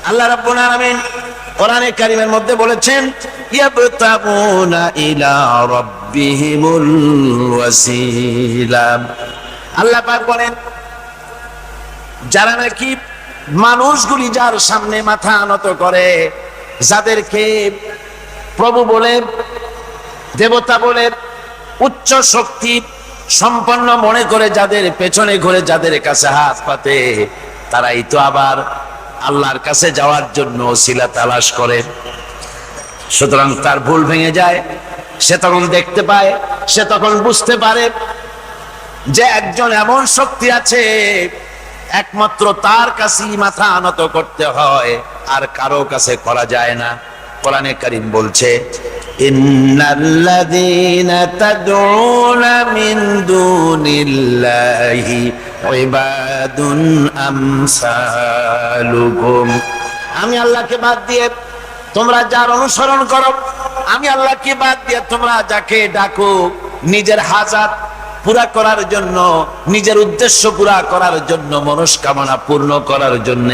আল্লাহ রাব্বুল আলামিন কোরআনে কারীমের মধ্যে বলেছেন ইয়াবতাগুনা ইলা রাব্বিহিমুল ওয়াসিলা। আল্লাহ পাক বলেন যারা নাকি মানুষগুলি যার সামনে মাথা নত করে, যাদেরকে প্রভু বলে, দেবতা বলে, উচ্চ শক্তি সম্পন্ন মনে করে, যাদের পেছনে ঘুরে যাদের কাছে হাত পাতে, তারাই তো আবার আল্লাহর কাছে যাওয়ার জন্য ওসিলা তালাশ করে। সুতরাং তার ভুল ভেঙে যায়, সে তখন দেখতে পায়, সে তখন বুঝতে পারে যে একজন এমন শক্তি আছে একমাত্র তার কাছেই মাথা নত করতে হয়, আর কারো কাছে করা যায় না। কোরআনে কারীম বলছে ইন্নাল্লাযীনা তাদউনা মিন দুনিল্লাহি ইবাদুন আমসালুকুম। আমি আল্লাহকে বাদ দিয়ে তোমরা যার অনুসরণ করো, আমি আল্লাহকে বাদ দিয়ে তোমরা যাকে ডাকো নিজের হাজাত পুরা করার জন্য, নিজের উদ্দেশ্য পুরা করার জন্য, মনস্কামনা পূর্ণ করার জন্য,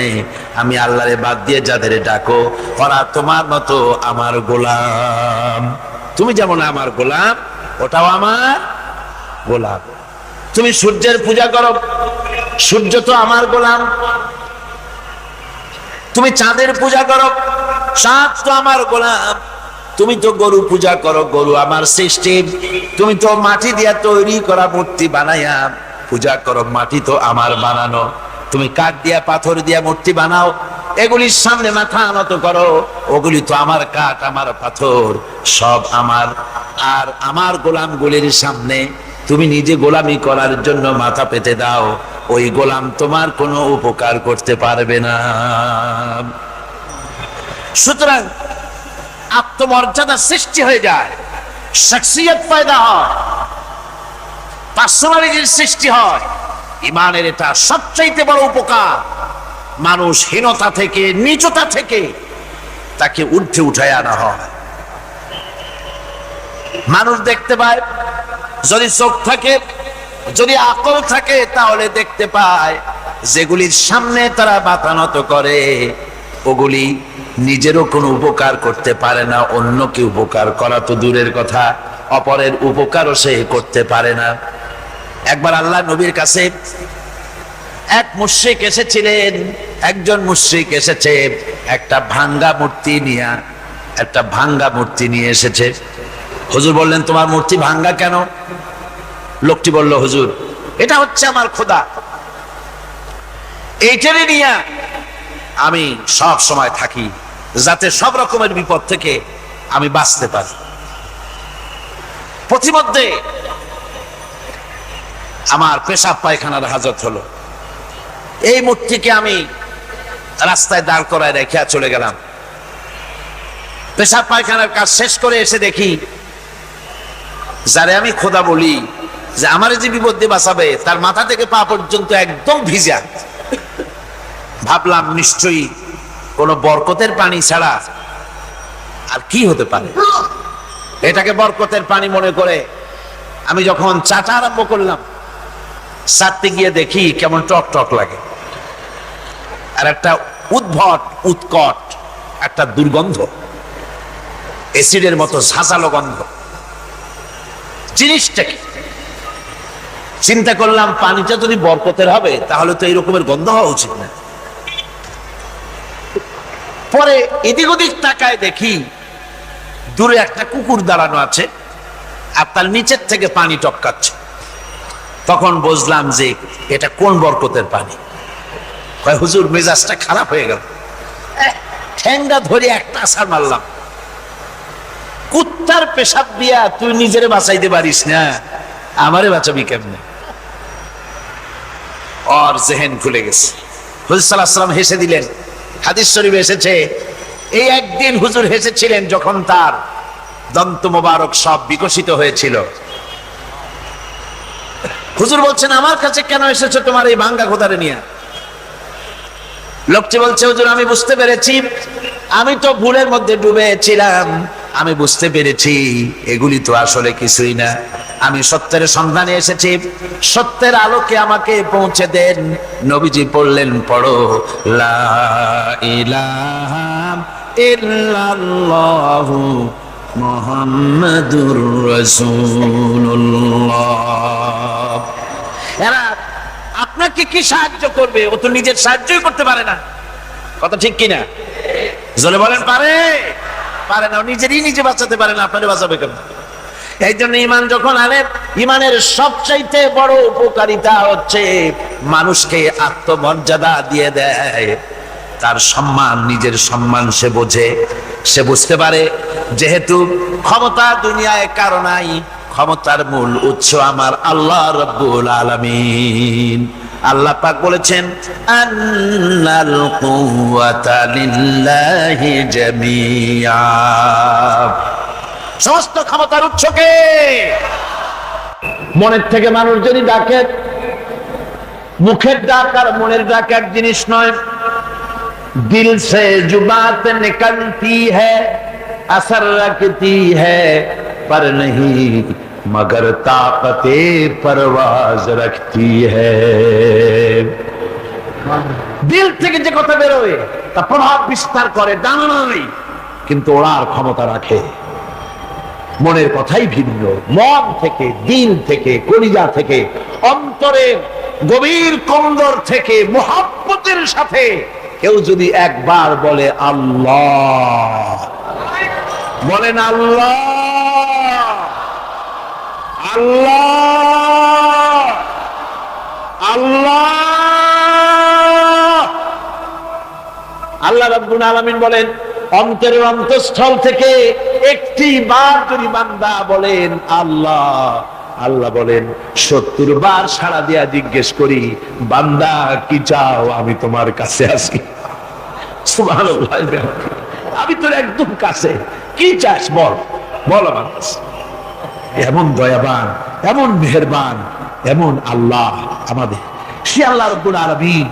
আমি আল্লাহরে বাদ দিয়ে যাদের ডাকো ওরা তোমার মতো আমার গোলাম। তুমি যেমন আমার গোলাম, ওটাও আমার গোলাম। তুমি সূর্যের পূজা করো, সূর্য তো আমার গোলাম। তুমি চাঁদের পূজা করো, চাঁদ তো আমার গোলাম। তুমি তো গরু পূজা করো, গরু আমার সৃষ্টি। তুমি তো মাটি দিয়া তৈরি করা মূর্তি বানাইয়া পূজা করো, মাটি তো আমার বানানো। তুমি কাঠ দিয়া পাথর দিয়া মূর্তি বানাও, এগুলির সামনে মাথা নত করো, ওগুলি তো আমার কাঠ আমার পাথর, সব আমার। আর আমার গোলামগুলির সামনে তুমি নিজে গোলামি করার জন্য মাথা পেতে দাও, ওই গোলাম তোমার কোনো উপকার করতে পারবে না। সুতরাং আত্মমর্যাদা সৃষ্টি হয়ে যায়, শখসিয়ত পয়দা হয়, পার্সোনালিটির সৃষ্টি হয়। ইমানের এটা সবচাইতে বড় উপকার। মানুষ হীনতা থেকে, নীচতা থেকে তাকে ঊর্ধ্বে উঠায় আনা হয়। মানুষ দেখতে পায়, যদি চোখ থাকে, যদি আকল থাকে, তাহলে দেখতে পায় যেগুলির সামনে তারা মাথা নত করে ওগুলি নিজেরও কোনো উপকার করতে পারে না, অন্যকে উপকার করা তো দূরের কথা, অপরের উপকারও সে করতে পারে না। একবার আল্লাহ নবীর কাছে এক মুশরিক এসেছিলেন। একজন মুশরিক এসেছে একটা ভাঙ্গা মূর্তি নিয়ে এসেছে। হুজুর বললেন তোমার মূর্তি ভাঙ্গা কেন? লোকটি বলল হুজুর এটা হচ্ছে আমার খোদা, এইটারে নিয়ে আমি সব সময় থাকি যাতে সব রকমের বিপদ থেকে আমি বাঁচতে পারি। প্রতিমধ্যে আমার পেশাব পায়খানার হাজত হলো, এই মূর্তিকে আমি রাস্তায় দাঁড় করায় রেখে চলে গেলাম। পেশাব পায়খানার কাজ শেষ করে এসে দেখি যারে আমি খোদা বলি, যে আমার যে বিপদ দিয়ে বাঁচাবে, তার মাথা থেকে পা পর্যন্ত একদম ভিজা। ভাবলাম নিশ্চয়ই কোন বরকতের পানি ছাড়া আর কি হতে পারে। এটাকে বরকতের পানি মনে করে আমি যখন চাটা আরম্ভ করলাম, চাটতে গিয়ে দেখি কেমন টক টক লাগে, আর একটা উদ্ভট উৎকট একটা দুর্গন্ধ, অ্যাসিডের মতো ঝাঁঝালো গন্ধ। জিনিসটা কি? চিন্তা করলাম পানিটা যদি বরকতের হবে তাহলে তো এইরকমের গন্ধ হওয়া উচিত না। পরে এদিক ওদিক তাকায় দেখি দূরে একটা কুকুর দাঁড়ানো আছে, আর তার নিচের থেকে পানি টপকাচ্ছে। তখন বুঝলাম যে এটা কোন বরকতের পানি। কয় হুজুর মেজাজটা খারাপ হয়ে গেল, ঠ্যাংটা ধরে একটা আছাড় মারলাম। কুত্তার পেশাব দিয়া তুই নিজেরে বাঁচাইতে পারিস না, আমারে বাঁচাবি কেমনে? ওর জেহেন খুলে গেছে। হুজুর সাল্লাল্লাহু আলাইহি ওয়াসাল্লাম হেসে দিলেন। হাদিস শরীফে এসেছে এই একদিন হুজুর হেসেছিলেন যখন তার দন্ত মোবারক সব বিকশিত হয়েছিল। হুজুর বলছেন আমার কাছে কেন এসেছো তোমার এই ভাঙ্গা খোদারে নিয়ে? লোকটি বলছে হুজুর আমি বুঝতে পেরেছি, আমি তো ভুলের মধ্যে ডুবেছিলাম, আমি বুঝতে পেরেছি এগুলি তো আসলে কিছুই না, আমি সত্যের সন্ধানে এসেছি, সত্যের আলোকে আমাকে পৌঁছে দেন। নবীজি পড়লেন, পড়ো লা ইলাহা ইল্লাল্লাহু মুহাম্মাদুর রাসূলুল্লাহ। এরা আপনাকে কি সাহায্য করবে? ও তো নিজের সাহায্যই করতে পারে না। কথা ঠিক কিনা? জোরে বলেন, পারে? পারে না, নিজেরই নিজে বাঁচাতে পারে না, আপনারে বাঁচাবে কেন? এই জন্য ইমান যখন আনে, ইমানের সবচাইতে বড় উপকারিতা হচ্ছে মানুষকে আত্মমর্যাদা দিয়ে দেয়। তার সম্মান, নিজের সম্মান সে বোঝে, সে বুঝতে পারে যেহেতু ক্ষমতা দুনিয়ায় কারো নাই, ক্ষমতার মূল উৎস আমার আল্লাহ রাব্বুল আলামিন। আল্লাহ পাক বলেছেন, আন্নাল কুওয়াতা লিল্লাহি জামিআ, সমস্ত ক্ষমতার উৎস কে? মনের থেকে মানুষ যদি ডাকে, মুখের ডাক আর মনের ডাক এক জিনিস নয়। दिल से जुबात निकलती है, असर रखती है, पर नहीं मगर ताकते परवाज रखती है। দিল থেকে যে কথা বেরোয় তা প্রভাব বিস্তার করে, ডানা নয়, কিন্তু ওড়ার ক্ষমতা রাখে। মনের কথাই ভিন্ন। মন থেকে, দিল থেকে, কলিজা থেকে, অন্তরের গভীর কন্দর থেকে মুহাব্বতের সাথে কেউ যদি একবার বলে আল্লাহ, বলেন আল্লাহ, আল্লাহ, আল্লাহ, আল্লাহ রাব্বুল আলামিন বলেন, অন্তরের অন্তঃস্থল থেকে একটি বার যদি বান্দা বলেন আল্লাহ, আল্লাহ বলেন 70 বার সাড়া দিয়া জিজ্ঞেস করি, বান্দা কি চাও? আমি তোমার কাছে আছি। সুবহানাল্লাহ, আমি তোর একদম কাছে, কি চাস বল, বল আমার কাছে। এমন দয়াবান, এমন মেহেরবান, এমন আল্লাহ আমাদের। সে আল্লাহ রাব্বুল আলামিন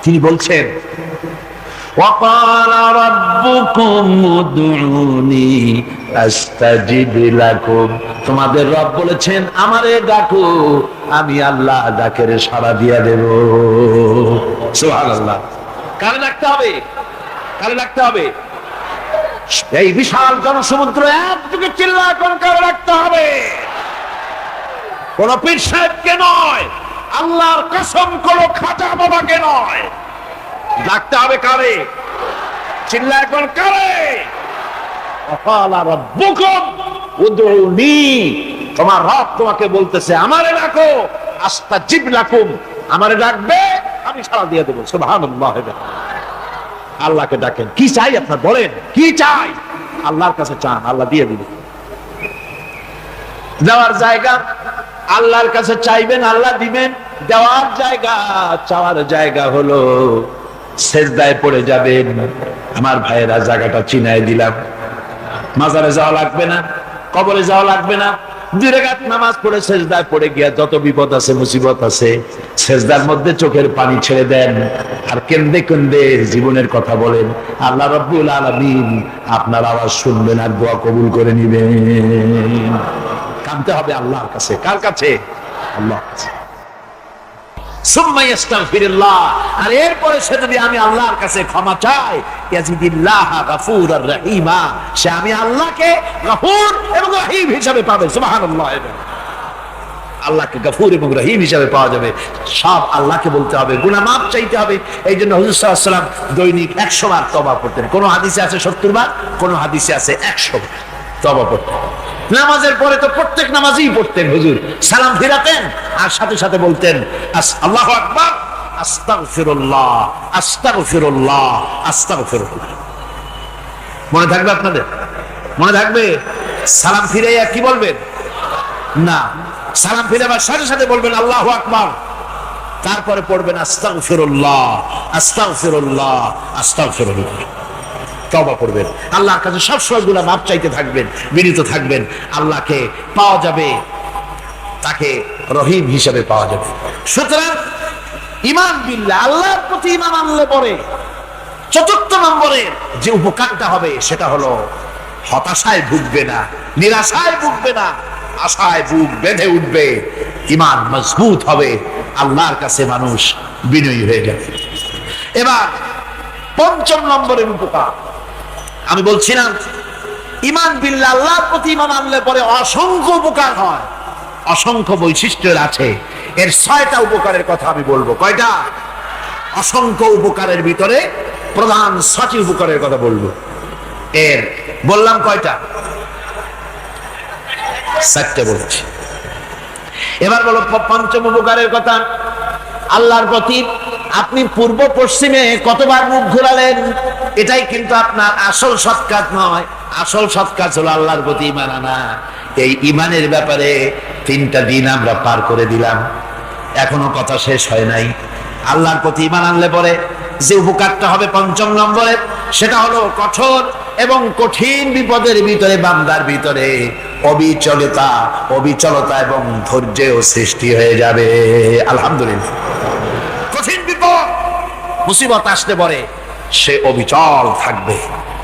তিনি বলছেন, وقال ربكم ادعوني استجب لكم, তোমাদের রব বলেছেন আমারে ডাকো, আমি আল্লাহ ডাকের সাড়া দিয়া দেব। সুবহানাল্লাহ। কারে ডাকতে হবে? কারে ডাকতে হবে? এই বিশাল জনসমুদ্র একদিকে চিল্লা কোন কারে ডাকতে হবে? কোন পীর সাহেবকে নয়, আল্লাহর কসম কোন খাজা বাবাকে নয়, ডাকতে হবে কারে? চিল্লায় কোন কারে? ওয়াকালা রাব্বুকুম উদউনি, তোমার রব তোমাকে বলতেছে আমারে ডাকো, আস্তাজিব লাকুম, আমারে ডাকবে আমি সাড়া দিয়ে দেব। সুবহানাল্লাহ। আল্লাহকে ডাকেন। কি চাই আপনার? বলেন কি চাই? আল্লাহর কাছে চান, আল্লাহ দিয়ে দিবে। দেওয়ার জায়গা আল্লাহর কাছে চাইবেন, আল্লাহ দিবেন। দেওয়ার জায়গা, চাওয়ার জায়গা হলো সেজদায় পড়ে যাবেন। আমার ভাইয়েরা, জায়গাটা চিনাই দিলাম। মাজারে যাওয়া লাগবে না, কবরে যাওয়া লাগবে না। 2 রাকাত নামাজ পড়ে সেজদায় পড়ে গিয়া যত বিপদ আছে, মুসিবত আছে, সেজদার মধ্যে চোখের পানি ছেড়ে দেন আর কেন্দে কেন্দে জীবনের কথা বলেন। আল্লাহ রাব্বুল আলামিন আপনার আওয়াজ শুনবেন আর দোয়া কবুল করে নিবেন। কাঁদতে হবে আল্লাহর কাছে। কার কাছে? আল্লাহর কাছে। সুম্মা ইস্তাগফিরুল্লাহ, আর এরপরে সে যদি আমি আল্লাহর কাছে ক্ষমা চাই, ইয়াজিদিল্লাহ গফুরুর রহিমা, সে আমি আল্লাহকে গফুর এবং রহিম হিসাবে পাবে। সুবহানাল্লাহ। আল্লাহকে গফুর এবং রহিম হিসাবে পাওয়া যাবে। সব আল্লাহকে বলতে হবে, গুনাহ মাফ চাইতে হবে। এই জন্য হুজুর সাল্লাল্লাহু আলাইহি ওয়াসাল্লাম দৈনিক 100 বার তওবা করতেন। কোন হাদিসে আছে 70 বার, কোন হাদিসে আছে 100 বার তওবা করতেন। নামাজের পরে তো প্রত্যেক নামাজই পড়তেন হুজুর, সালাম ফিরাতেন আর সাথে সাথে বলতেন আল্লাহু আকবার, আস্তাগফিরুল্লাহ, আস্তাগফিরুল্লাহ, আস্তাগফিরুল্লাহ। মনে থাকবে আপনাদের? মনে থাকবে? সালাম ফিরাইয়া কি বলবেন? না, সালাম ফিরাবার সাথে সাথে বলবেন আল্লাহু আকবার, তারপরে পড়বেন আস্তাগফিরুল্লাহ, আস্তাগফিরুল্লাহ, আস্তাগফিরুল্লাহ। তওবা করবেন, আল্লাহর কাছে সবসময় গুনাহ মাফ চাইতে থাকবেন, বিনীত থাকবেন। আল্লাহকে পাওয়া যাবে, তাকে রহিম হিসেবে পাওয়া যাবে। সুতরাং ঈমান বিল্লাহ, আল্লাহর প্রতি ঈমান আনলে পরে 4 নম্বরের যে উপকারটা হবে সেটা হলো হতাশায় ভুগবে না, নিরাশায় ভুগবে না, আশায় বুক বেঁধে উঠবে, ঈমান মজবুত হবে, আল্লাহর কাছে মানুষ বিনয়ী হয়ে যাবে। এবার পঞ্চম নম্বরের উপকার আমি বলছিলাম, ঈমান বিল্লাহ, আল্লাহর প্রতি ঈমান আনলে পরে অসংখ্য উপকার হয়, অসংখ্য বৈশিষ্ট্যের আছে। এর 6টা উপকারের কথা আমি বলবো। কয়টা? অসংখ্য উপকারের ভিতরে প্রধান 6টি উপকারের কথা বলবো। এর বললাম কয়টা? 7টে বলেছি। এবার বলো পঞ্চম উপকারের কথা। আল্লাহর প্রতি আপনি পূর্ব পশ্চিমে কতবার মুখ ঘোরালেন, এটাই কিন্তু আপনার আসল সৎ কাজ নয়। আসল সৎ কাজ হলো আল্লাহর প্রতি ঈমান আনা। এই ঈমানের ব্যাপারে 3টা দিন আমরা পার করে দিলাম, এখনো কথা শেষ হয় নাই। আল্লাহর প্রতি ঈমান আনলে পরে যে উপকারটা হবে পঞ্চম নম্বরে, সেটা হলো কঠোর এবং কঠিন বিপদের ভিতরে বান্দার ভিতরে অবিচলতা এবং ধৈর্যের সৃষ্টি হয়ে যাবে। আলহামদুলিল্লাহ। কঠিন বিপদ মুসিবত আসতে পরে সে অবিচল থাকবে।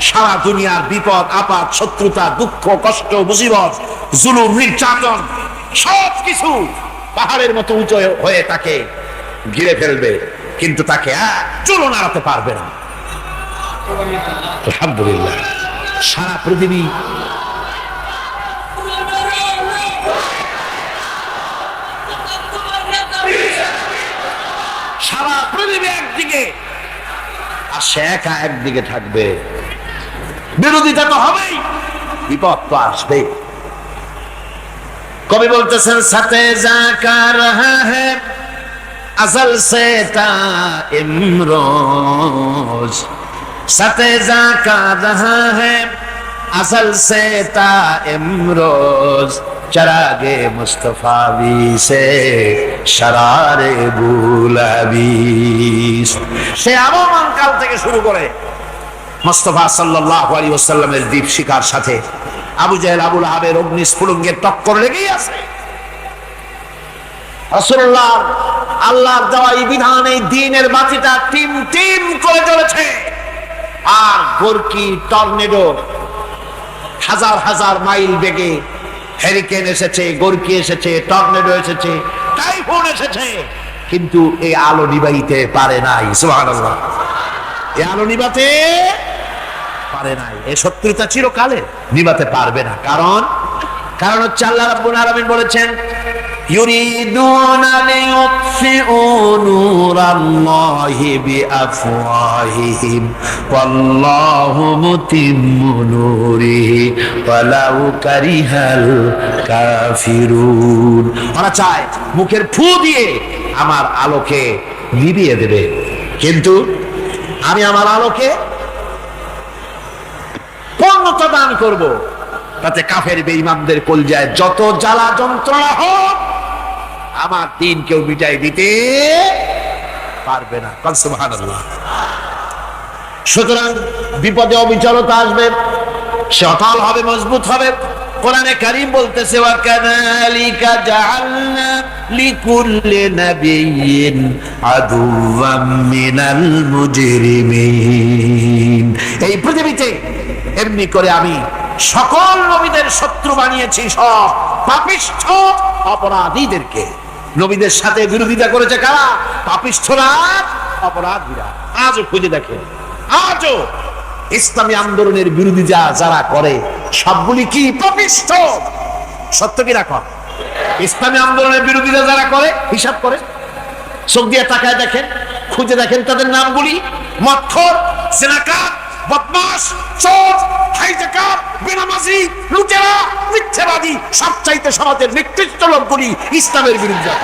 সারা দুনিয়ার বিপদ আপদ, শত্রুতা, দুঃখ, কষ্ট, মুসিবত, জুলুম, নির্যাতন সবকিছু পাহাড়ের মতো উঁচু হয়ে তাকে ঘিরে ফেলবে, কিন্তু তাকে চুলো নাড়াতে পারবে না। আলহামদুলিল্লাহ। সারা পৃথিবী একদিকে আর সে একা একদিকে থাকবে। বিরোধিতা তো হবেই, বিপদ তো আসবে। কবি বলতেছেন, সাথে জাকা রহা হ্যায় अज़ल से ता इमरोज, सते जाका रहा है अज़ल से ता इमरोज, चरागे मुस्तफावी से शरारे बुलाबीस। সে আগমন কাল থেকে শুরু করে মুস্তাফা সাল্লাল্লাহু আলাইহি ওয়াসাল্লামের দীপ শিখার সাথে আবু জাহেল, আবু লাহাবের অগ্নিস্ফুলিঙ্গের টক্কর লেগেই আছে। রাসূলুল্লাহ আল্লাহর দেওয়া এই বিধান, এই দ্বীনের বাতিটা টিম টিম করে জ্বলেছে। আর গোরকি, টর্নেডো, হাজার হাজার মাইল বেগে হেরিকেন এসেছে, গোরকি এসেছে, টর্নেডো এসেছে, টাইফুন এসেছে, কিন্তু এই আলো নিবাইতে পারে নাই। সুবহানাল্লাহ। এই আলো নিবাতে পারে নাই। এই শত্রুতা চিরকালে নিবাতে পারবে না। কারণ হচ্ছে আল্লাহ রাব্বুল আলামিন বলেছেন, ইউরিদুনা লিইউতফিউ নূরাল্লাহি বিআফওয়াহিহিম ওয়াল্লাহু মুতিম্মু নূরিহি ওয়ালাউ কারিহাল কাফিরুন। ওরা চায় মুখের ফু দিয়ে আমার আলোকে নিভিয়ে দেবে, কিন্তু আমি আমার আলোকে পূর্ণতা দান করব। তাতে কাফের বেঈমানদের কলজায় যত জ্বালা যন্ত্রণা হোক, আমার দিন কেউ মিটাই দিতে পারবে না। সুবহানাল্লাহ। সুতরাং বিপদে অবিচলতা আসবে, সে অটল হবে, মজবুত হবে। কোরআনে কারীম বলতেছে, ওয়া কাযালিকা জাআলনা লিকুল্লি নাবিয়্যিন আদুওয়াম মিনাল মুজরিমিন। এই পৃথিবীতে এমনি করে আমি সকল নবীদের শত্রু বানিয়েছি, সব পাপিষ্ঠ অপরাধীদেরকে। নবীদের সাথে বিরোধিতা করেছে কারা? পাপিষ্ঠরা, অপরাধীরা। আজও খুঁজে দেখেন, আজও ইসলামী আন্দোলনের বিরোধিতা যারা করে সবগুলি কি? পাপিষ্ঠ। সত্য কি রাখ? ইসলামী আন্দোলনের বিরোধিতা যারা করে, হিসাব করে, চোখ দিয়ে তাকায় দেখেন, খুঁজে দেখেন তাদের নামগুলি। মদখোর, জিনাকার, বদমাশ, চোর, হাইজাকার, বেনামাজি, লুটেরা, মিথ্যাবাদী, সবচাইতে সমাজের নিকৃষ্ট লোকগুলি ইসলামের বিরুদ্ধে।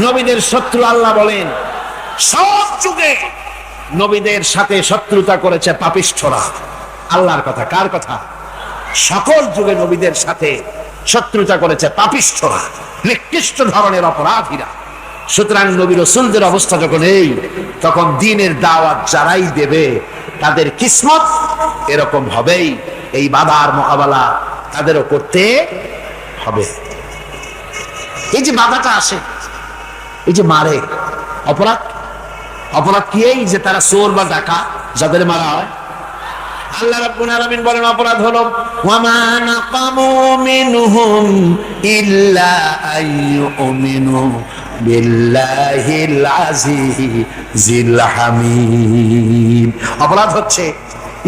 নবীদের শত্রু আল্লাহ বলেন, সব যুগে নবীদের সাথে শত্রুতা করেছে পাপিষ্ঠরা। আল্লাহর কথা। কার কথা? সকল যুগে নবীদের সাথে শত্রুতা করেছে পাপিষ্ঠরা, নিকৃষ্ট ধরনের অপরাধীরা। সুতরাং নবী রাসূলদের অবস্থা যখন এই, তখন দ্বীনের দাওয়াত যারাই দেবে তাদের কিসমত এরকম হবেই। এই বাধার মোকাবেলা তাদেরও করতে হবে। এই যে বাধাটা আসে, এই যে মারে, অপরাধ অপরাধ কি? এই যে তারা চোর বা ডাকা যাদের মারা হয়, আল্লাহ রাব্বুল আলামিন বলেন অপরাধ হলো ওয়ামা নাকামু মিনহুম ইল্লা আইয়ুমিনু বিল্লাহিল আজিজিল হামিদ। অপরাধ হচ্ছে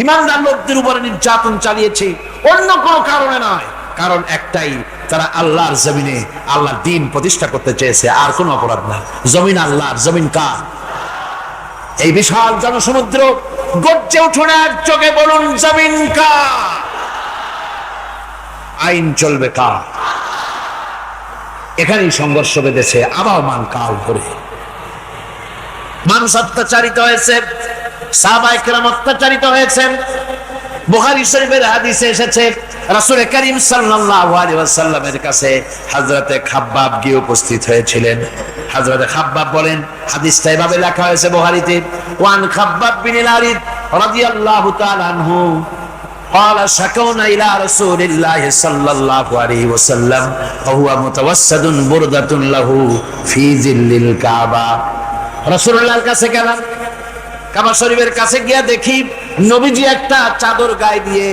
ঈমানদার লোকদের উপরে নির্যাতন চালিয়েছে, অন্য কোনো কারণে নয়, কারণ একটাই, তারা আল্লাহর জমিনে আল্লাহর দ্বীন প্রতিষ্ঠা করতে চেয়েছে, আর কোনো অপরাধ না। জমিন আল্লাহর, জমিন কার? এই বিশাল জনসমুদ্র গর্জে উঠুন এক চোখে বলুন জমিন কার? আইন চলবে কার? এখানেই সংঘর্ষ বেঁধেছে আবহমান কাল ধরে। মানুষ অত্যাচারিত হয়েছে, সাহাবায়ে কেরাম অত্যাচারিত হয়েছেন। বুখারী শরীফের হাদিসে এসেছে রাসূল করিম সাল্লাল্লাহু আলাইহি ওয়াসাল্লামের কাছে হযরতে খাব্বাব গিয়ে উপস্থিত হয়েছিলেন। হযরতে খাব্বাব বলেন, হাদিসটা এভাবে লেখা হয়েছে বুখারীতে, ওয়ান খাব্বাব বিন আরিদ রাদিয়াল্লাহু তাআলা আনহু قال شكونا إلى رسول الله صلى الله عليه وسلم وهو متوسد بردة له في ظل الكعبة। রাসূলুল্লাহর কাছে গেলাম, কাবা শরীফের কাছে গিয়ে দেখি নবীজি একটা চাদর গায়ে দিয়ে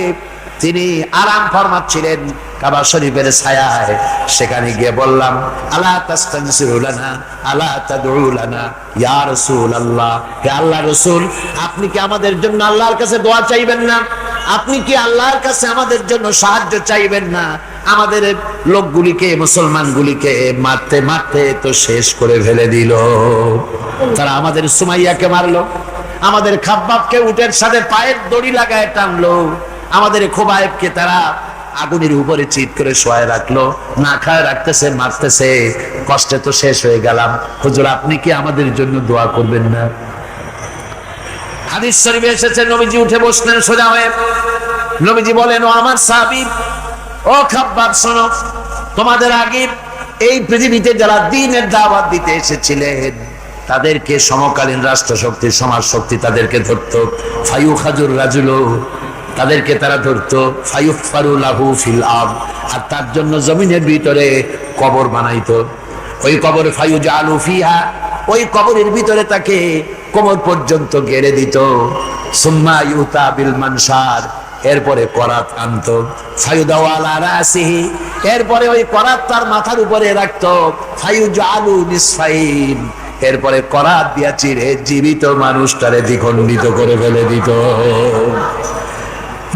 তিনি আরাম ফরমাচ্ছিলেন কাবা শরীফের ছায়ায়। সেখানে গিয়ে বললাম, আলা তাস্তানসিরু লানা আলা তাদউ লানা ইয়া রাসূলুল্লাহ, হে আল্লাহর রাসূল, আপনি কি আমাদের জন্য আল্লাহর কাছে দোয়া চাইবেন না? আপনি কি আল্লাহর কাছে আমাদের জন্য সাহায্য চাইবেন না? আমাদের লোকগুলিকে, মুসলমানগুলিকে মারতে মারতে তো শেষ করে ফেলে দিল। তারা আমাদের সুমাইয়াকে মারলো, আমাদের খাব্বাবকে উটের সাথে পায়ের দড়ি লাগায় টানলো, আমাদের খোবায়েবকে তারা আগুনের উপরে চিৎ করে শোয়ায় রাখলো, না খায় রাখতেছে, মারতেছে, কষ্টে তো শেষ হয়ে গেলাম। হুজুর, আপনি কি আমাদের জন্য দোয়া করবেন না? হাদিস শরীফে এসেছে নবীজি উঠে বসলেন সোজা হয়ে। নবীজি বলেন, ও আমার সাহাবী, ও খাব্বাব, শোনো, তোমাদের আগে এই পৃথিবীতে যারা দ্বীনের দাওয়াত দিতে এসেছিলেন তাদেরকে সমকালীন রাষ্ট্রশক্তি, সমাজ শক্তি তাদেরকে ধরতো, ফায়ুখাজুর রাজুলু, তাদেরকে তারা ধরতো, ফায়ুফারু লাহু ফিল আরদ, আর তার জন্য জমিনের ভিতরে কবর বানাইতো। ওই কবর ফায়ুজালু ফিহা, ওই কবরের ভিতরে তাকে কোমর পর্যন্ত গেড়ে দিত। সুম্মা ইউতা বিল মানশার, এরপরে করাত আনতো, ফায়ুদাউ আলা রাসিহি, এরপরে ওই করাত তার মাথার উপরে রাখতো, ফায়ুজালু নিসফাইন, এরপরে করাত দিয়া চিরে জীবিত মানুষটারে দ্বিখণ্ডিত করে ফেলে দিত।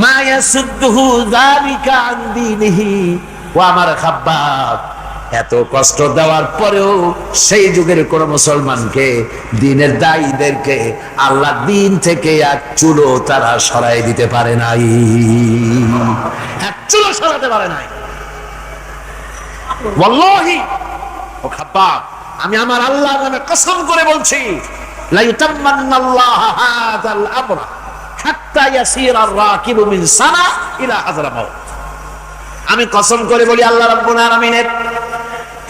মা ইয়াসুদ্দুহু যালিকা আন দীনিহি। ও আমার খাব্বাব, এত কষ্ট দেওয়ার পরেও সেই যুগের কোন মুসলমানকে, দ্বীনের দায়ীদেরকে আল্লাহ দ্বীন থেকে এক চুলো তারা সরাই দিতে পারে নাই, এক চুলো সরাতে পারে নাই। ওয়াল্লাহি, ও খাব্বাব, আমি আমার আল্লাহর নামে কসম করে বলছি, লা ইউতাম্মান্নাল্লাহু হাযাল আমরা হাত্তা ইয়াসিরার রাকিবু মিন সানা ইলা হাযরামাউত। আমি কসম করে বলি, আল্লাহ রাব্বুল আলামিনের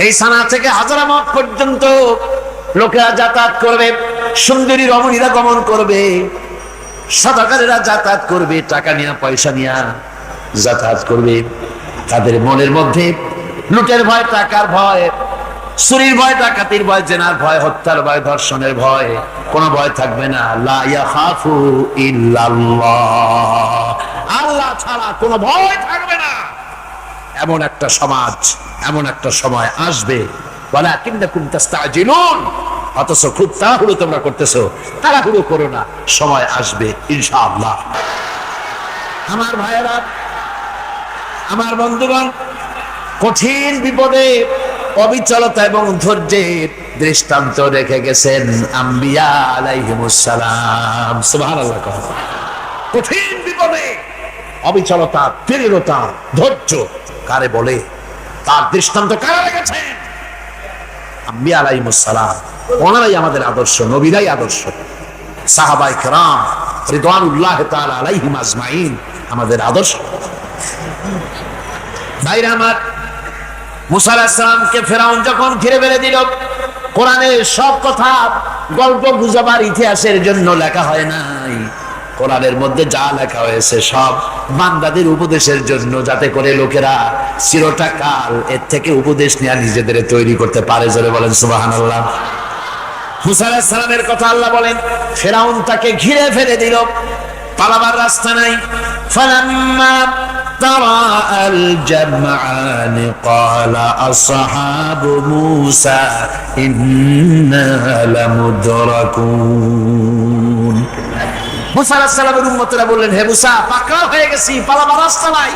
এই সানা থেকে হাযরামাউত পর্যন্ত লোকেরা যাতায়াত করবে, সুন্দরী রমণীরা গমন করবে, সদাকারেরা যাতায়াত করবে, টাকা নিয়ে পয়সা নিয়ে যাতায়াত করবে। তাদের মনের মধ্যে লুটের ভয়, টাকার ভয়, চুরির ভয়, ডাকাতির ভয়, জেনার ভয়, হত্যার ভয়, ধর্ষণের ভয়, কোনো ভয় থাকবে না। লা ইয়াখাফু ইল্লাল্লাহ, আল্লাহ ছাড়া কোনো ভয় থাকবে না। এমন একটা সমাজ, এমন একটা সময় আসবে, ওয়ালাকিন্নাকুম তাস্তাজিলুন, অথচ খুব তাড়াহুড়ো তোমরা করতেছো। তাড়াহুড়ো করো না, সময় আসবে ইনশাআল্লাহ। আমার ভাইয়েরা, আমার বন্ধুগণ, কঠিন বিপদে অবিচলতা এবং ধৈর্যের দৃষ্টান্ত রেখে গেছেন আম্বিয়া আলাইহিমুস সালাম। সুবহানাল্লাহ। কঠিন বিপদে অবিচলতা, দৃঢ়তা, ধৈর্য কারে বলে, তার দৃষ্টান্ত কারা রেখেছেন? আম্বিয়া আলাইহিমুস সালাম। ওনারাই আমাদের আদর্শ, নবীরাই আদর্শ। সাহাবায়ে কেরাম রিদওয়ানুল্লাহি তাআলা আলাইহিম আজমাইন আমাদের আদর্শ। ভাইরা আমার, মুসা আলাইহিস সালামকে ফেরাউন যখন ঘিরে ফেলে দিল, কোরআনের সব কথা গল্প গুজবার ইতিহাসের জন্য লেখা হয় নাই। কোরআনের মধ্যে যা লেখা হয়েছে সব বান্দাদের উপদেশের জন্য, যাতে করে লোকেরা চিরটা কাল এর থেকে উপদেশ নিয়ে নিজেদের তৈরি করতে পারে। জোরে বলেন সুবহানাল্লাহ। মুসা আলাইহিস সালামের কথা আল্লাহ বলেন, ফেরাউন তাকে ঘিরে ফেলে দিল, পালাবার রাস্তা নাই। ফালাম্মা তারাআল জামআন ক্বালা আসহাবু মূসা ইন্না লামুদরাকুন। মুসা আলাইহিস সালামের উম্মতরা বললেন, হে মুসা, পাকড়াও হয়ে গেছি, পালাবার রাস্তা নাই।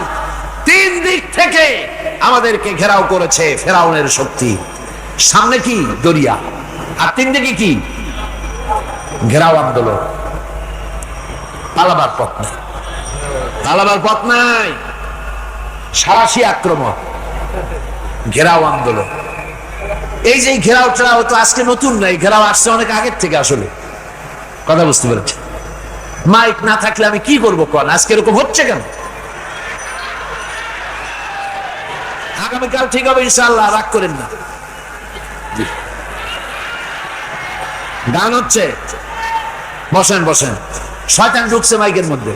তিন দিক থেকে আমাদেরকে ঘেরাও করেছে ফেরাউনের শক্তি। সামনে কি? দরিয়া, আর তিন দিকে কি? ঘেরাও আন্দোলন। পালাবার পথ নাই, পালাবার পথ নাই, সারাশি আক্রমণ, ঘেরাও আন্দোলন। এই যে ঘেরাওটা হয়তো আজকে নতুন নাই, ঘেরাও আসছে অনেক আগের থেকে। আসলে কথা বুঝতে পেরেছি। মাইক না থাকলে আমি কি করবো কোন? আজকে এরকম হচ্ছে কেন? আগামীকাল ঠিক হবে ইনশাআল্লাহ, রাগ করেন না। গান হচ্ছে, বসেন বসেন। শয়তান ঢুকছে মাইকের মধ্যে।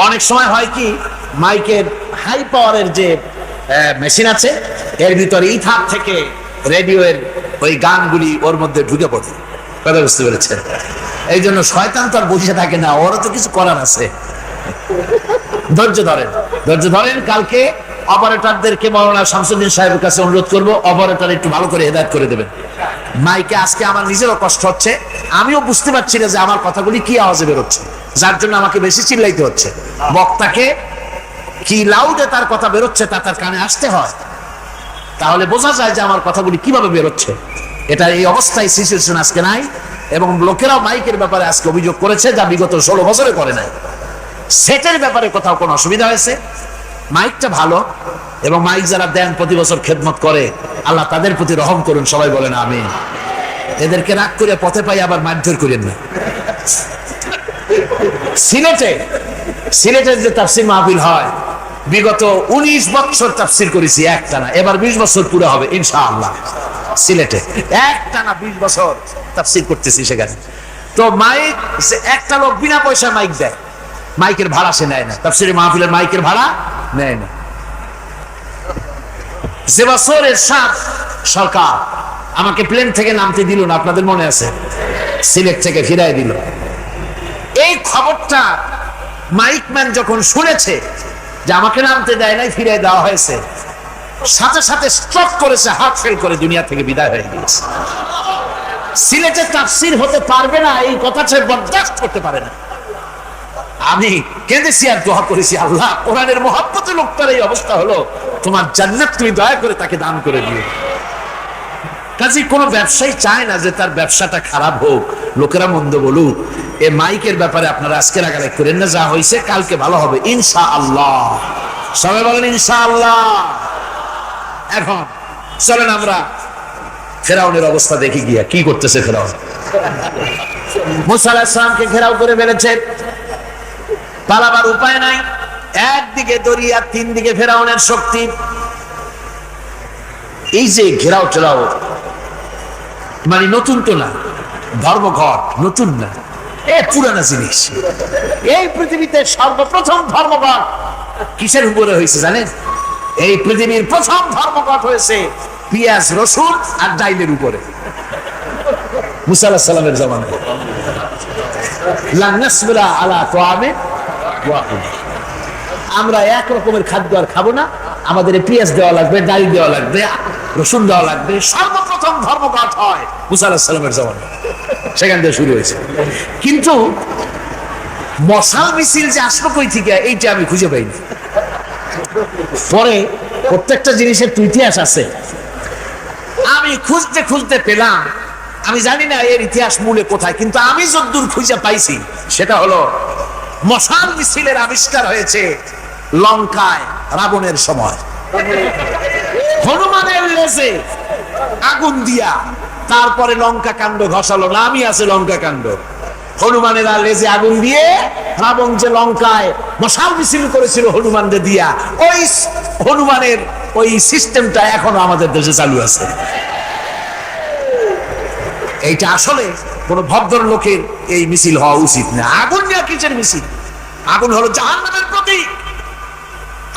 অনেক সময় হয় কি, মাইকের হাই পাওয়ারের যে মেশিন আছে এর ভিতরে ইথার থেকে রেডিওর ওই গানগুলি ওর মধ্যে ঢুকে পড়ে। কথা বুঝতে পেরেছেন? এই জন্য শয়তান তো আর বসে থাকে না, ওরা তো কিছু করার আছে। ধৈর্য ধরেন, ধৈর্য ধরেন। কালকে অপারেটরদেরকে মাওলানা শামসুদ্দিন সাহেবের কাছে অনুরোধ করবো, অপারেটর একটু ভালো করে হেদায়েত করে দেবেন। মাইকে আজকে আমার নিজেরও কষ্ট হচ্ছে, আমিও বুঝতে পারছি না যে আমার কথাগুলি কি আওয়াজে বেরোচ্ছে, যার জন্য আমাকে বেশি চিল্লাইতে হচ্ছে। বক্তাকে কি লাউডে তার কথা বেরোচ্ছে তা তার কানে আসতে হয়, তাহলে বোঝা যায় যে আমার কথাগুলি কিভাবে বেরোচ্ছে। এটা এই অবস্থায় সিচুয়েশন আজকে নাই, এবং লোকেরাও মাইকের ব্যাপারে আজকে অভিযোগ করেছে, যা বিগত 16 বছরে করে নাই। সেটের ব্যাপারে কোথাও কোনো অসুবিধা হয়েছে? মাইকটা ভালো, এবং মাইক যারা দেন প্রতি বছর খেদমত করে, আল্লাহ তাদের প্রতি রহম করুন। সবাই বলেন আমিন। এদেরকে রাগ করে পথে পাই আবার মারধর করেন না। সিলেটের যে তাফসীর মাহফিল হয়, বিগত 19 বছর তাফসীর করেছি একটানা, এবার 20 বছর পুরো হবে ইনশাআল্লাহ। সিলেটে একটানা 20 বছর তাফসীর করতেছি সেখানে। তো মাইক, একটা লোক বিনা পয়সায় মাইক দেয়, মাইকের ভাড়া সে নেয় না, তাফসীরের মাহফিলের মাইকের ভাড়া নেয় না। যে বছর এরশাদ সরকার আমাকে প্লেন থেকে নামতে দিল না, আপনাদের মনে আছে? সিলেট থেকে ফিরাই দিল। এই খবরটা মাইকম্যান যখন শুনেছে যে আমাকে নামতে দেয় নাই, ফিরাই দেওয়া হয়েছে, সাথে সাথে স্ট্রোক করেছে, হার্ট ফেল করে দুনিয়া থেকে বিদায় হয়ে গিয়েছে। সিলেটে তাফসীর হতে পারবে না এই কথা সে বরদাস্ত করতে পারে না। আমি কেঁদেছি আর দোয়া করেছি, আল্লাহ, কোরআনের মহব্বতে লোকটার এই অবস্থা হলো, তোমার জান্নাত তুমি দয়া করে তাকে দান করে দিও। কাজে কোনো ব্যবসায়ী চায় না যে তার ব্যবসাটা খারাপ হোক, লোকেরা মন্দ বলুক। এই মাইকের ব্যাপারে আপনারা আজকে রাগারাগি করেন না, যা হয়েছে কালকে ভালো হবে ইনশাআল্লাহ। সবাই বলেন ইনশাআল্লাহ। এখন চলেন আমরা ফেরাউনের অবস্থা দেখি গিয়া কি করতেছে ফেরাউন। মুসা আলাইহিস সালামকে ঘেরাও করে ফেলেছে, পালাবার উপায় নাই। একদিকে দরিয়া, তিন দিকে ফেরাউনের শক্তি। এই যে ঘেরাও টেরাও মানে নতুন তো না, ধর্মঘট নতুন না, এ পুরানা জিনিস। এই পৃথিবীতে সর্বপ্রথম ধর্মঘট কিসের উপরে হয়েছে জানেন? এই পৃথিবীর প্রথম ধর্মঘট হয়েছে পেঁয়াজ, রসুন আর ডাইলের উপরে। মুসা আলাইহিস সালামের জামানায় লান নাসবিরা আলা তাআমিন ওয়াহিদ, আমরা এক রকমের খাদ্য আর খাবো না, আমাদের পেঁয়াজ দেওয়া লাগবে, ডাল দেওয়া লাগবে, রসুন দেওয়া লাগবে। সর্বপ্রথম ধর্মঘট হয় মুসা আলাইহিস সালামের জামানায়, সেখান থেকে শুরু হয়েছে। কিন্তু মশাল মিছিল যে আসলো কই থেকে, এইটা আমি খুঁজে পাইনি। পরে প্রত্যেকটা জিনিসের তো ইতিহাস আছে, আমি খুঁজতে খুঁজতে পেলাম। আমি জানি না এর ইতিহাস মূলে কোথায়, কিন্তু আমি যতদূর খুঁজে পাইছি সেটা হলো মশাল মিছিলের আবিষ্কার হয়েছে লঙ্কায় রাবণের সময়। হনুমানের লেজে আগুন দিয়া তারপরে লঙ্কা কাণ্ড ঘষালো, নামই আছে লঙ্কা কাণ্ড। হনুমানের লেজে আগুন দিয়ে রাবণ যে লঙ্কায় মশাল মিছিল করেছিল হনুমানদের দিয়া, ওই হনুমানের ওই সিস্টেমটা এখনো আমাদের দেশে চালু আছে। এইটা আসলে কোন ভদ্রলোকের এই মিছিল হওয়া উচিত না। আগুন নিয়ে কিসের মিছিল? আগুন হলো জাহান্নামের প্রতীক।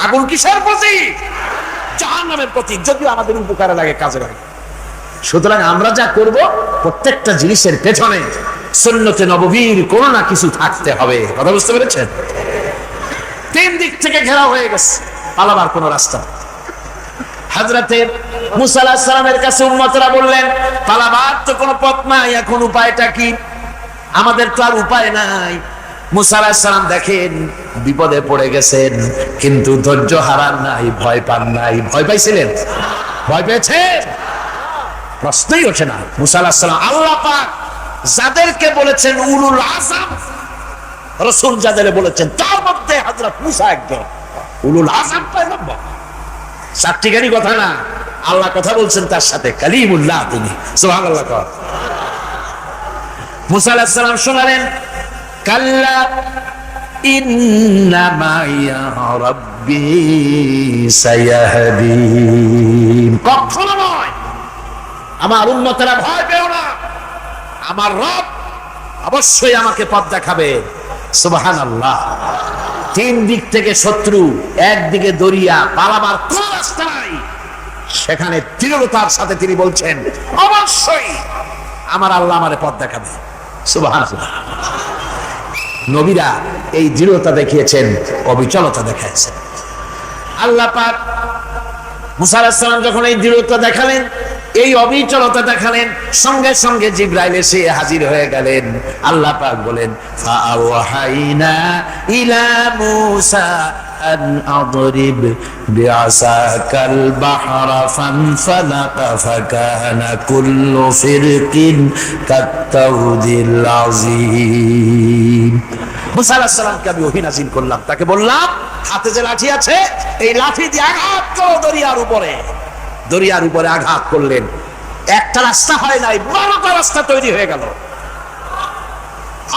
আগুন কিসের প্রতীক? জাহান্নামের প্রতীক। যদিও আমাদের উপকারে লাগে, কাজে লাগে। সুতরাং আমরা যা করব, প্রত্যেকটা জিনিসের পেছনে সুন্নতে নববীর কোনো না কিছু থাকতে হবে। কথা বুঝতে পেরেছেন? তিন দিক থেকে ঘেরা হয়ে গেছে, পালাবার কোনো রাস্তা। হযরতে মুসা আলাইহিস সালামের কাছে উম্মতরা বললেন, পালাবার তো কোনো পথ নাই, এখন উপায়টা কি? আমাদের তো আর উপায় নাই। মুসা আলাইহিস সালাম দেখেন বিপদে পড়ে গেছেন, কিন্তু ধৈর্য হারান নাই, ভয় পান নাই। ভয় পাইছিলেন? ভয় পেয়েছেন? প্রশ্নই ওঠে না। মুসা আলাইহিস সালাম আল্লাহ পাক যাদেরকে বলেছেন উলুল আযম রাসূল, যাদের বলেছেন তার মধ্যে হযরত মুসা একজন উলুল আযম পয়গম্বর। চারটিখানি কথা না, আল্লাহ কথা বলছেন তার সাথে, কালিমুল্লাহ তিনি। সুবহানাল্লাহ। মুসা আলাইহিস সালাম শোনালেন, কাল্লা ইন্না মাইয়া রাব্বি সায়াহদিন। কখনো নয়, আমার উম্মতেরা ভয় পেও না, আমার রব অবশ্যই আমাকে পথ দেখাবে। সুবহানাল্লাহ। তিন দিক থেকে শত্রু, একদিকে দরিয়া, পালাবার কোন রাস্তা নাই। সেখানে দৃঢ়তার সাথে তিনি বলছেন, অবশ্যই আমার আল্লাহ আমারে পথ দেখাবে। সুবহানাল্লাহ। নবীরা এই দৃঢ়তা দেখিয়েছেন, অবিচলতা দেখাচ্ছেন। আল্লাহ পাক মুসা আলাইহিস সালাম যখন এই দৃঢ়তা দেখালেন, এই অবিচলতা দেখালেন, সঙ্গে সঙ্গে জিবরাইল এসে হাজির হয়ে গেলেন। আল্লাহ পাক বলেন, ফাআওহাইনা ইলা মূসা আন আদরিব বিআসাকাল বাহরা ফানফালাকা ফাকানা কুল্লু ফিরকিন কাত্তাউদিল আযীম। মুসা আলাইহিস সালামকে আমি ওহী নাযিল করলাম, তাকে বললাম হাতে যে লাঠি আছে, এই লাঠি দিয়ে আঘাত করো দরিয়ার উপরে। দরিয়ার উপরে আঘাত করলেন, একটা রাস্তা হয় নাই, 12টা রাস্তা তৈরি হয়ে গেল।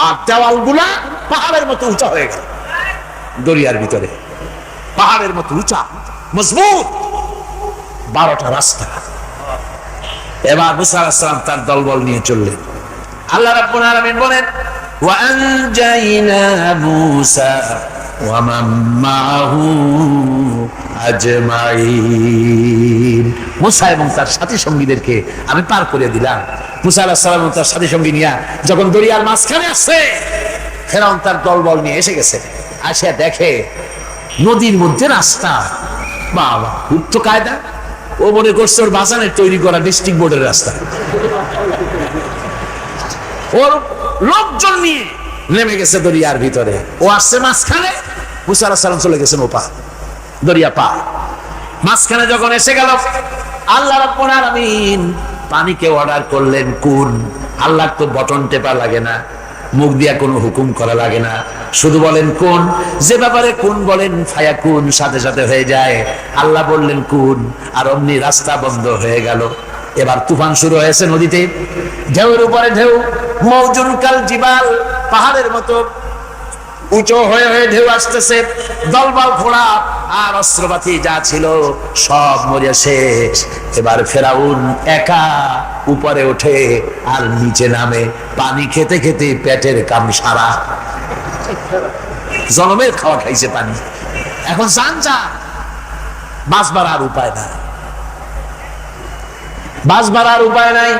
আর দেওয়ালগুলা পাহাড়ের মতো উঁচা হয়ে গেল। দরিয়ার ভিতরে পাহাড়ের মতো উঁচা, মজবুত 12টা রাস্তা। এবার মুসা আলাইহিস সালাম তার দলবল নিয়ে চললেন। আল্লাহ রাব্বুল আলামিন বলেন, ওয়া আনজাইনা মূসা ওয়া মান মাআহু আজমাইন। মুসা এবং তার সাথী সঙ্গীদেরকে আমি পার করে দিলাম। মুসা আলাইহিস সালাম তার সাথী সঙ্গী নিয়ে যখন দরিয়ার মাঝখানে আসছে, ফেরাউন তার দলবল নিয়ে এসে গেছে। আসিয়া দেখে নদীর মধ্যে রাস্তা। বাবা, উচ্চ কায়দা। ও মনে করছে ওর বাজানের তৈরি করা ডিস্ট্রিক্ট বোর্ডের রাস্তা। ওর লোকজন নিয়ে নেমে গেছে দরিয়ার ভিতরে, ও আসছে মাঝখানে। মুসা আলাইহিস সালাম চলে গেছেন ওপা, দরিয়া পা। মাঝখানে যখন এসে গেল, আল্লাহ রাব্বুল আলামিন পানিকে অর্ডার করলেন কুন। আল্লাহর তো বটন টেপা লাগে না, মুখ দিয়া কোনো হুকুম করা লাগে না, শুধু বলেন কুন। যে ব্যাপারে কুন বলেন ফায়াকুন, সাথে সাথে হয়ে যায়। আল্লাহ বললেন কুন, আর অমনি রাস্তা বন্ধ হয়ে গেল। এবার তুফান শুরু হয়েছে নদীতে, ঢেউয়ের উপরে ঢেউ, মওজুন কাল জিবাল, পাহাড়ের মতো উঁচু হয়ে হয়ে ঢেউ আসতেছে। দলবল ঘোড়া আর অস্ত্রপাতি যা ছিল সব মরে শেষ। এবার ফেরাউন একা উপরে ওঠে আর নিচে নামে, পানি খেতে খেতে পেটের কাম সারা। জনমের খাওয়া খাইছে পানি, এখন জান যা, বাঁচবার আর উপায় নাই, বাঁচবার আর উপায় নাই।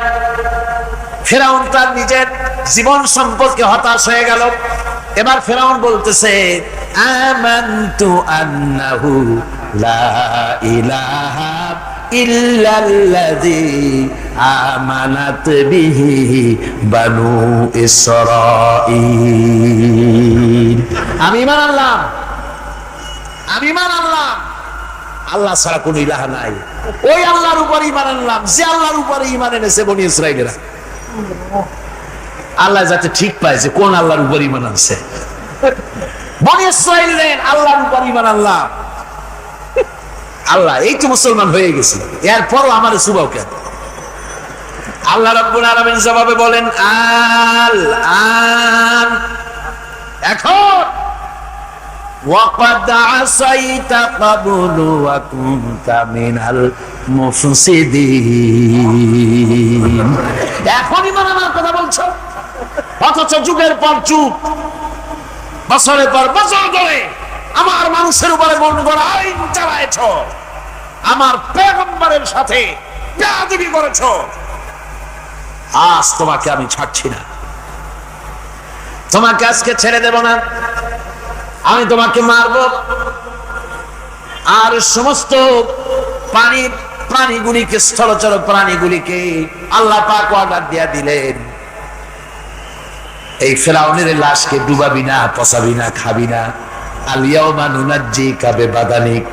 ফেরাউন তার নিজের জীবন সম্পর্কে হতাশ হয়ে গেল। এবার ফেরাউন বলতেছে, আমানতু আন্নাহু লা ইলাহা ইল্লাল্লাযী আমানাত বিহি বানু ইসরাঈল। আমি ঈমান আনলাম, আমি ঈমান আনলাম আল্লাহ ছাড়া কোনো ইলাহা নাই। ওই আল্লাহর উপর ঈমান আনলাম যে আল্লাহর উপরে ঈমান এনেছে বনি ইসরাঈলেরা। আল্লাহ যাতে ঠিক পায় যে কোন আল্লাহর উপর ঈমান আনছে। বনি ইসরাঈল আল্লাহর উপর ঈমান আনলাম। আল্লাহ এই তো মুসলমান হয়ে গেছে, এরপরও আমার সুবাও কেন? আল্লাহ রাব্বুল আলামিন জবাবে বলেন, আল আন, এখন ওয়াকাদ আসাইতা ক্বাবলু ওয়া কুনতা মিনাল মুফসিদিন। এখন ঈমান আনার কথা বলছো? অথচ যুগের পর যুগ, বছরের পর বছর ধরে আমার মানুষের উপরে মন গড়া আইন চালায়েছ, আমার পয়গম্বরের সাথে বেয়াদবি করেছ। আজ তোমাকে আমি ছাড়ছি না, তোমাকে আজকে ছেড়ে দেব না। আমি তোমাকে মারব। আর সমস্ত প্রাণীগুলিকে, স্থলচর প্রাণীগুলিকে আল্লাহ পাক অর্ডার দিয়া দিলেন, এই ফেরাউনের লাশকে ডুবাবি না, পচাবি না, খাবি না। আলিয়াউমা নুনাজ্জিকা বিবাদানিক,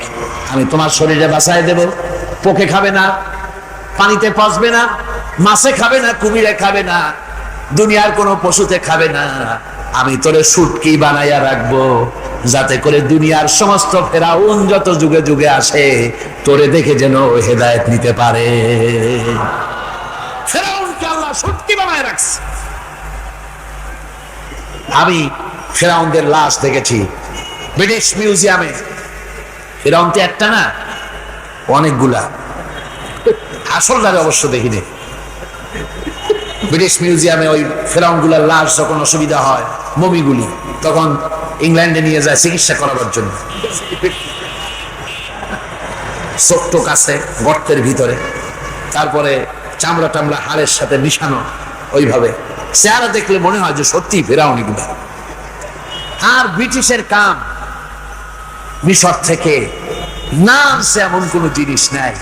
আমি তোমার শরীরে বাঁচায় দেব। পোকে খাবে না, পানিতে পচবে না, মাছে খাবে না, কুমিরে খাবে না, দুনিয়ার কোনো পশুতে খাবে না। আমি তোরে শুটকি বানাইয়া রাখবো, যাতে করে দুনিয়ার সমস্ত ফেরাউন যত যুগে যুগে আসে তোরে দেখে যেন হেদায়েত নিতে পারে। ফেরাউনকে আল্লাহ শুটকি বানায় রাখছে। আমি ফেরাউনদের লাশ দেখেছি ব্রিটিশ মিউজিয়ামে। ফেরাউন তো একটা না, অনেকগুলা। আসলটারে অবশ্য দেখিনি। ব্রিটিশ মিউজিয়ামে ওই ফেরাউন গুলার লাশ যখন অসুবিধা হয়, মমিগুলি, তখন ইংল্যান্ডে নিয়ে যায় চিকিৎসা করাবার জন্য। ছোট্ট কাছে গর্তের ভিতরে, তারপরে চামড়া টামড়া হাড়ের সাথে মিশানো, ওইভাবে চেহারা দেখলে মনে হয় যে সত্যি ফেরাউন এগুলা। আর ব্রিটিশের কাম মিশর থেকে না আনছে এমন কোন জিনিস নাই।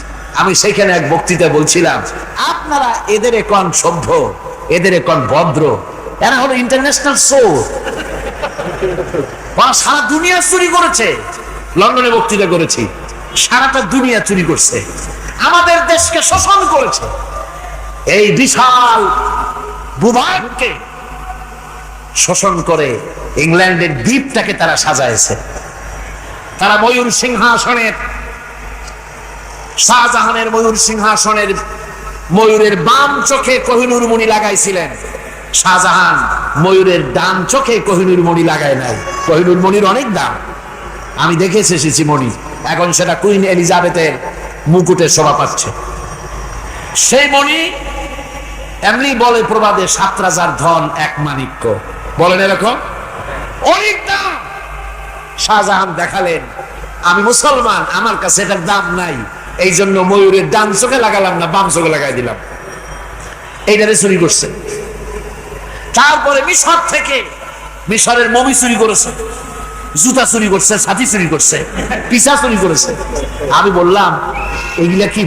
আমি সেখানে এক বক্তৃতা বলছিলাম, আপনারা এদের এখন সভ্য, এদের এখন ভদ্র, এরা হলো ইন্টারন্যাশনাল চোর। সারা দুনিয়া চুরি করেছে। লন্ডনে বক্তৃতা করেছি, সারাটা দুনিয়া চুরি করছে, আমাদের দেশকে শোষণ করেছে। এই বিশাল ভূভাগকে শোষণ করে ইংল্যান্ডের দ্বীপটাকে তারা সাজাইছে। তারা ময়ূর সিংহাসনের, শাহজাহানের ময়ূর সিংহাসনের ময়ূরের বাম চোখে কোহিনূর মণি লাগাইছিলেন। শাহজাহান ময়ূরের ডান চোখে কোহিনূর মণি লাগায় নাই। কোহিনূর মণির অনেক দাম, আমি দেখে এসেছি মণি। এখন সেটা কুইন এলিজাবেথের মুকুটে শোভা পাচ্ছে। সেই মণি এমনি বলে প্রবাদে, 7 রাজার ধন 1 মাণিক্য, বলেন এরকম অনেক দাম। শাহজাহান দেখালেন, আমি মুসলমান, আমার কাছে এটার দাম নাই, এই জন্য ময়ূরের ডান চোখে লাগালাম না, বাম চোখে লাগাই দিলাম। এইটারে চুরি করছে। তারপরে মিশর থেকে, মিশরের মমি চুরি করেছে, জুতা চুরি করছে, ছাতি চুরি করছে, পিসা চুরি করেছে। আমি বললাম এগুলা কি